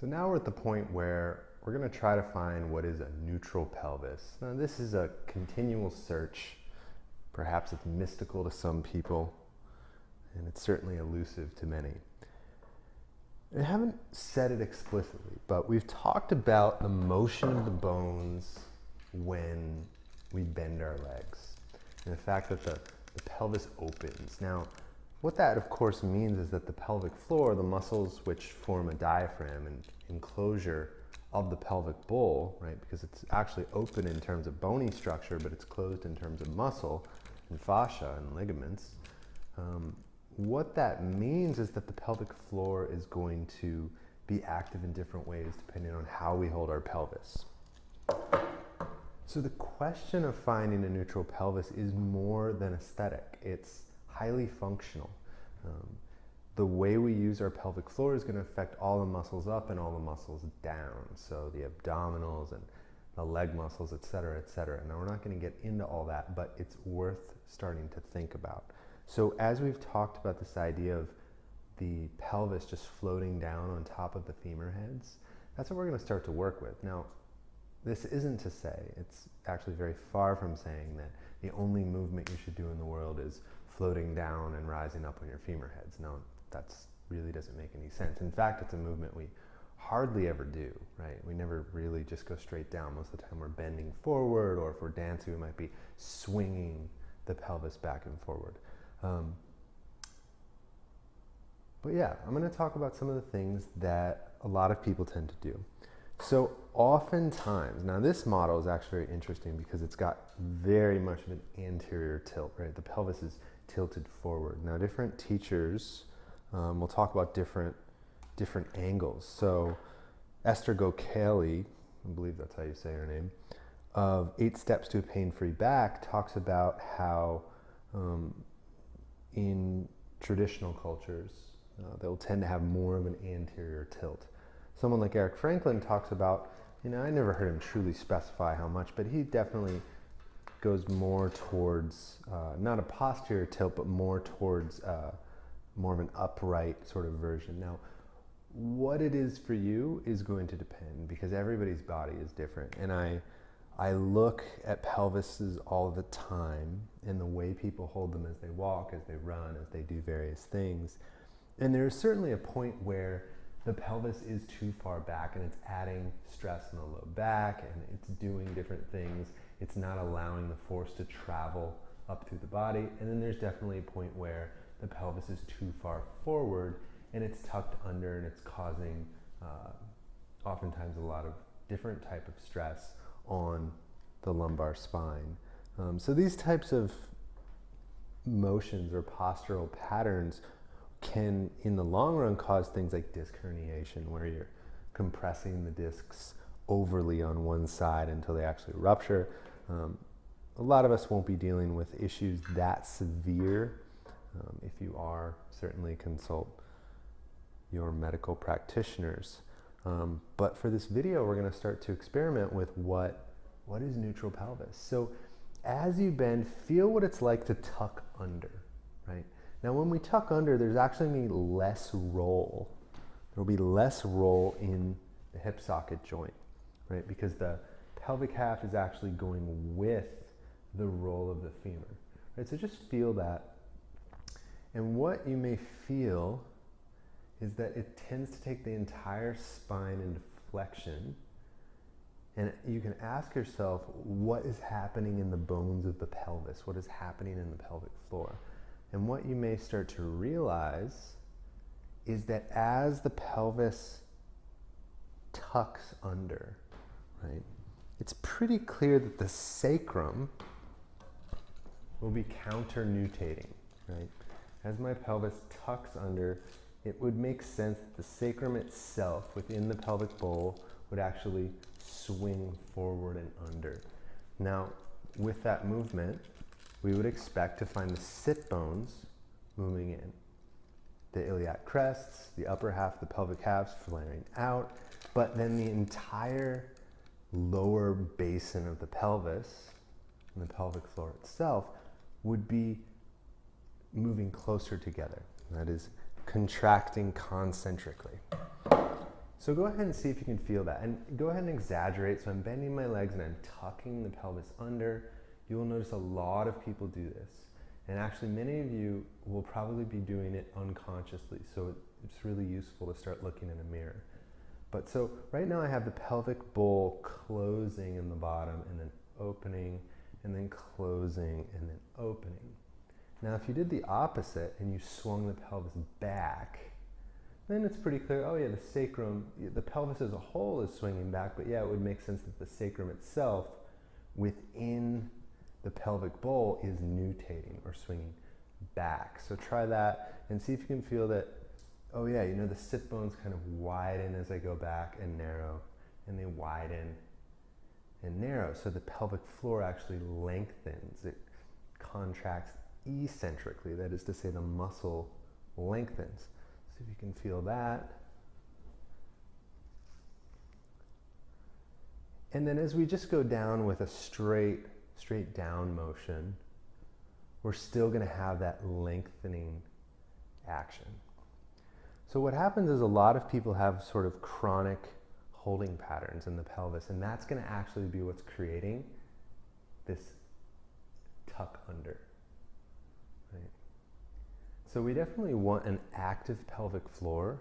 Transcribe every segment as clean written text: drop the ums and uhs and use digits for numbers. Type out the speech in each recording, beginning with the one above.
So now we're at the point where we're going to try to find what is a neutral pelvis. Now this is a continual search. Perhaps it's mystical to some people, and it's certainly elusive to many. I haven't said it explicitly, but we've talked about the motion of the bones when we bend our legs, and the fact that the pelvis opens. Now, what that of course means is that the pelvic floor, the muscles which form a diaphragm and enclosure of the pelvic bowl, right, because it's actually open in terms of bony structure, but it's closed in terms of muscle and fascia and ligaments. What that means is that the pelvic floor is going to be active in different ways depending on how we hold our pelvis. So the question of finding a neutral pelvis is more than aesthetic. It's highly functional. The way we use our pelvic floor is going to affect all the muscles up and all the muscles down. So the abdominals and the leg muscles, et cetera, et cetera. Now we're not going to get into all that, but it's worth starting to think about. So as we've talked about this idea of the pelvis just floating down on top of the femur heads, that's what we're going to start to work with. Now, this isn't to say, it's actually very far from saying that the only movement you should do in the world is floating down and rising up on your femur heads. No, that really doesn't make any sense. In fact, it's a movement we hardly ever do, right? We never really just go straight down. Most of the time we're bending forward, or if we're dancing, we might be swinging the pelvis back and forward. But yeah, I'm going to talk about some of the things that a lot of people tend to do. So oftentimes, now this model is actually very interesting because it's got very much of an anterior tilt, right? The pelvis is tilted forward. Now different teachers will talk about different angles. So Esther Gokali, I believe that's how you say her name, of 8 Steps to a Pain-Free Back, talks about how in traditional cultures, they'll tend to have more of an anterior tilt. Someone like Eric Franklin talks about, I never heard him truly specify how much, but he definitely goes more towards, not a posterior tilt, but more towards more of an upright sort of version. Now, what it is for you is going to depend because everybody's body is different. And I look at pelvises all the time and the way people hold them as they walk, as they run, as they do various things. And there's certainly a point where the pelvis is too far back and it's adding stress in the low back and it's doing different things. It's not allowing the force to travel up through the body. And then there's definitely a point where the pelvis is too far forward and it's tucked under and it's causing oftentimes a lot of different type of stress on the lumbar spine. So these types of motions or postural patterns can, in the long run, cause things like disc herniation, where you're compressing the discs overly on one side until they actually rupture. A lot of us won't be dealing with issues that severe. If you are, certainly consult your medical practitioners. But for this video, we're going to start to experiment with what is neutral pelvis. So as you bend, feel what it's like to tuck under, right? Now when we tuck under, there's actually going to be less roll. There will be less roll in the hip socket joint, right? Because the pelvic half is actually going with the roll of the femur, right? So just feel that. And what you may feel is that it tends to take the entire spine into flexion. And you can ask yourself, what is happening in the bones of the pelvis? What is happening in the pelvic floor? And what you may start to realize is that as the pelvis tucks under, right, it's pretty clear that the sacrum will be counter-nutating, right? As my pelvis tucks under, it would make sense that the sacrum itself within the pelvic bowl would actually swing forward and under. Now, with that movement, we would expect to find the sit bones moving in. The iliac crests, the upper half of the pelvic halves flaring out, but then the entire lower basin of the pelvis and the pelvic floor itself would be moving closer together. That is contracting concentrically. So go ahead and see if you can feel that, and go ahead and exaggerate. So I'm bending my legs and I'm tucking the pelvis under. You will notice a lot of people do this. And actually many of you will probably be doing it unconsciously, so it's really useful to start looking in a mirror. But so right now I have the pelvic bowl closing in the bottom and then opening and then closing and then opening. Now if you did the opposite and you swung the pelvis back, then it's pretty clear, oh yeah, the sacrum, the pelvis as a whole is swinging back, but yeah, it would make sense that the sacrum itself within the pelvic bowl is nutating or swinging back. So try that and see if you can feel that, oh yeah, you know, the sit bones kind of widen as I go back and narrow, and they widen and narrow. So the pelvic floor actually lengthens. It contracts eccentrically, that is to say the muscle lengthens. See if you can feel that. And then as we just go down with a straight down motion, we're still going to have that lengthening action. So what happens is a lot of people have sort of chronic holding patterns in the pelvis, and that's going to actually be what's creating this tuck under. Right? So we definitely want an active pelvic floor,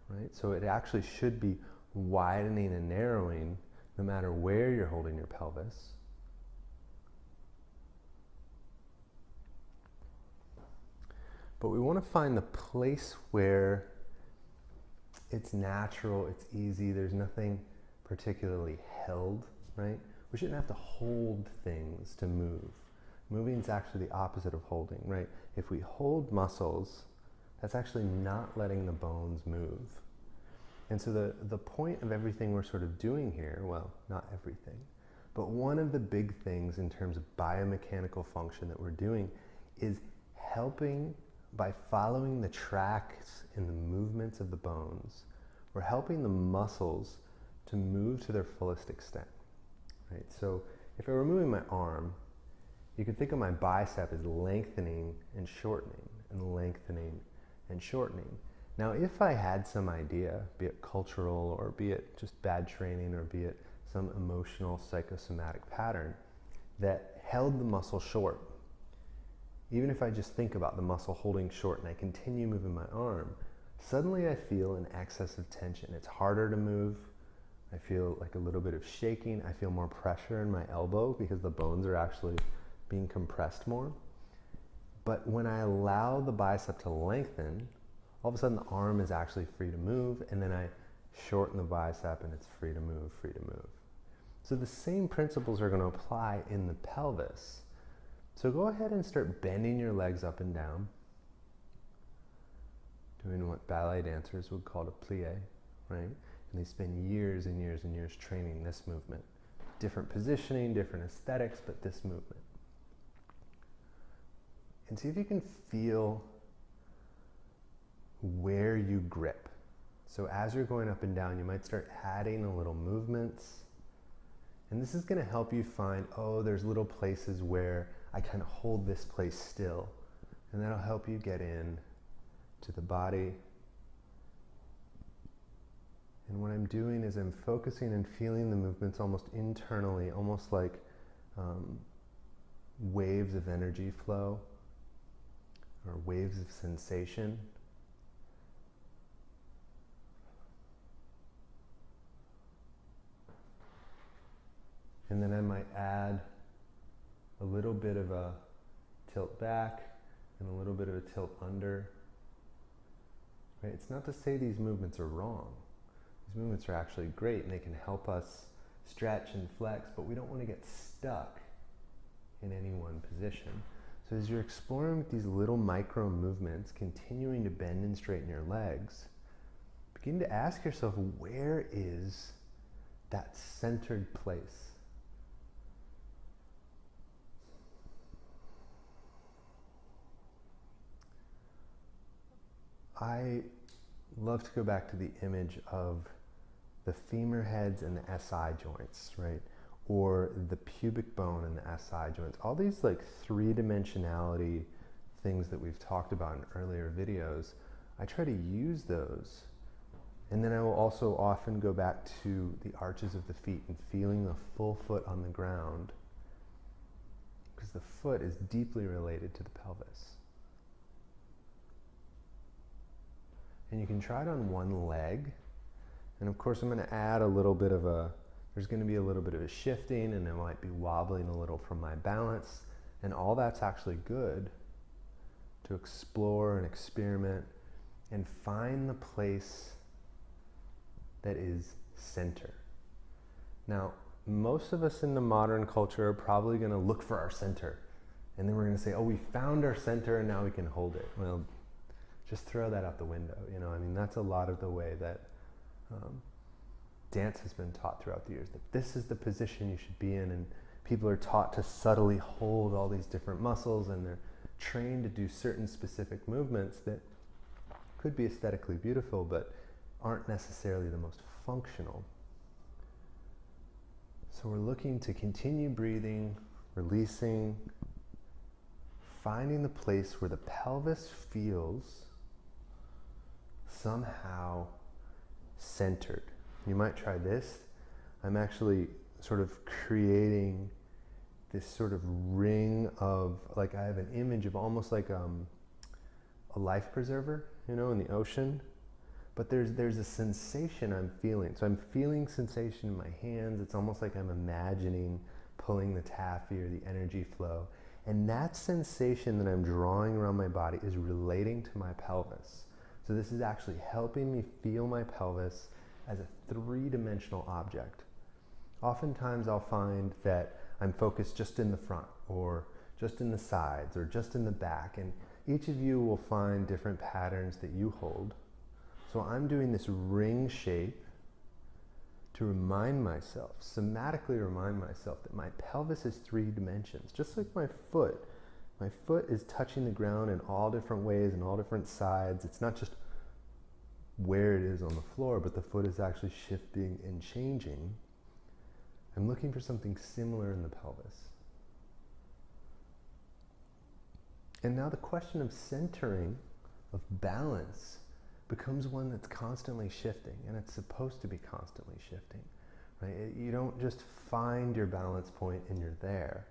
right? So it actually should be widening and narrowing no matter where you're holding your pelvis. But we want to find the place where it's natural, it's easy, there's nothing particularly held, right? We shouldn't have to hold things to move. Moving is actually the opposite of holding, right? If we hold muscles, that's actually not letting the bones move. And so the point of everything we're sort of doing here, well, not everything, but one of the big things in terms of biomechanical function that we're doing is helping. By following the tracks in the movements of the bones, we're helping the muscles to move to their fullest extent, right? So if I were moving my arm, you could think of my bicep as lengthening and shortening and lengthening and shortening. Now, if I had some idea, be it cultural or be it just bad training or be it some emotional psychosomatic pattern that held the muscle short, even if I just think about the muscle holding short and I continue moving my arm, suddenly I feel an excess of tension. It's harder to move. I feel like a little bit of shaking. I feel more pressure in my elbow because the bones are actually being compressed more. But when I allow the bicep to lengthen, all of a sudden the arm is actually free to move, and then I shorten the bicep and it's free to move, free to move. So the same principles are going to apply in the pelvis. So go ahead and start bending your legs up and down, doing what ballet dancers would call a plie, right? And they spend years and years and years training this movement. Different positioning, different aesthetics, but this movement. And see if you can feel where you grip. So as you're going up and down, you might start adding a little movements. And this is going to help you find, oh, there's little places where I kind of hold this place still, and that'll help you get in to the body. And what I'm doing is I'm focusing and feeling the movements almost internally, almost like waves of energy flow or waves of sensation. And then I might add a little bit of a tilt back and a little bit of a tilt under. Right? It's not to say these movements are wrong. These movements are actually great and they can help us stretch and flex, but we don't want to get stuck in any one position. So as you're exploring with these little micro movements, continuing to bend and straighten your legs, begin to ask yourself, where is that centered place? I love to go back to the image of the femur heads and the SI joints, right? Or the pubic bone and the SI joints. All these like three-dimensionality things that we've talked about in earlier videos, I try to use those And then I will also often go back to the arches of the feet and feeling the full foot on the ground, because the foot is deeply related to the pelvis. And you can try it on one leg. And of course I'm going to add a little bit of there's going to be a little bit of a shifting, and I might be wobbling a little from my balance. And all that's actually good to explore and experiment and find the place that is center. Now, most of us in the modern culture are probably going to look for our center. And then we're going to say, oh, we found our center and now we can hold it. Well, just throw that out the window. You know, I mean, that's a lot of the way that dance has been taught throughout the years, that this is the position you should be in, and people are taught to subtly hold all these different muscles, and they're trained to do certain specific movements that could be aesthetically beautiful, but aren't necessarily the most functional. So we're looking to continue breathing, releasing, finding the place where the pelvis feels somehow centered. You might try this. I'm actually sort of creating this sort of ring of, like, I have an image of almost like a life preserver, you know, in the ocean. But there's a sensation I'm feeling. So I'm feeling sensation in my hands. It's almost like I'm imagining pulling the taffy or the energy flow. And that sensation that I'm drawing around my body is relating to my pelvis. So this is actually helping me feel my pelvis as a three-dimensional object. Oftentimes I'll find that I'm focused just in the front, or just in the sides, or just in the back. And each of you will find different patterns that you hold. So I'm doing this ring shape to remind myself, somatically remind myself, that my pelvis is 3 dimensions, just like my foot. My foot is touching the ground in all different ways and all different sides. It's not just where it is on the floor, but the foot is actually shifting and changing. I'm looking for something similar in the pelvis. And now the question of centering, of balance, becomes one that's constantly shifting, and it's supposed to be constantly shifting, right? You don't just find your balance point and you're there.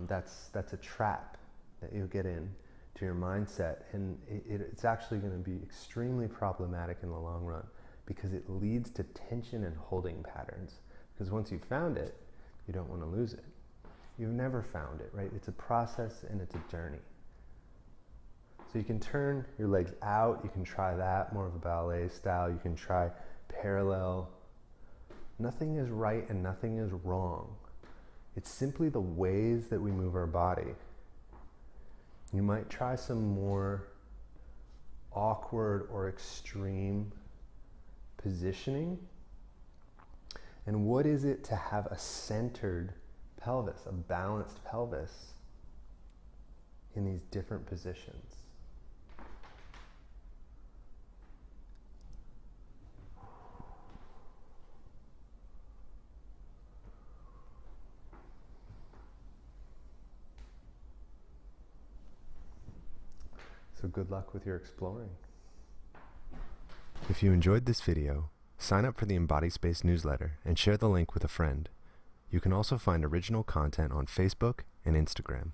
That's a trap that you'll get in to your mindset, and it's actually going to be extremely problematic in the long run, because it leads to tension and holding patterns. Because once you've found it, you don't want to lose it. You've never found it, right? It's a process and it's a journey. So you can turn your legs out, you can try that, more of a ballet style, you can try parallel. Nothing is right and nothing is wrong. It's simply the ways that we move our body. You might try some more awkward or extreme positioning. And what is it to have a centered pelvis, a balanced pelvis in these different positions? So good luck with your exploring. If you enjoyed this video, sign up for the InBody Space newsletter and share the link with a friend. You can also find original content on Facebook and Instagram.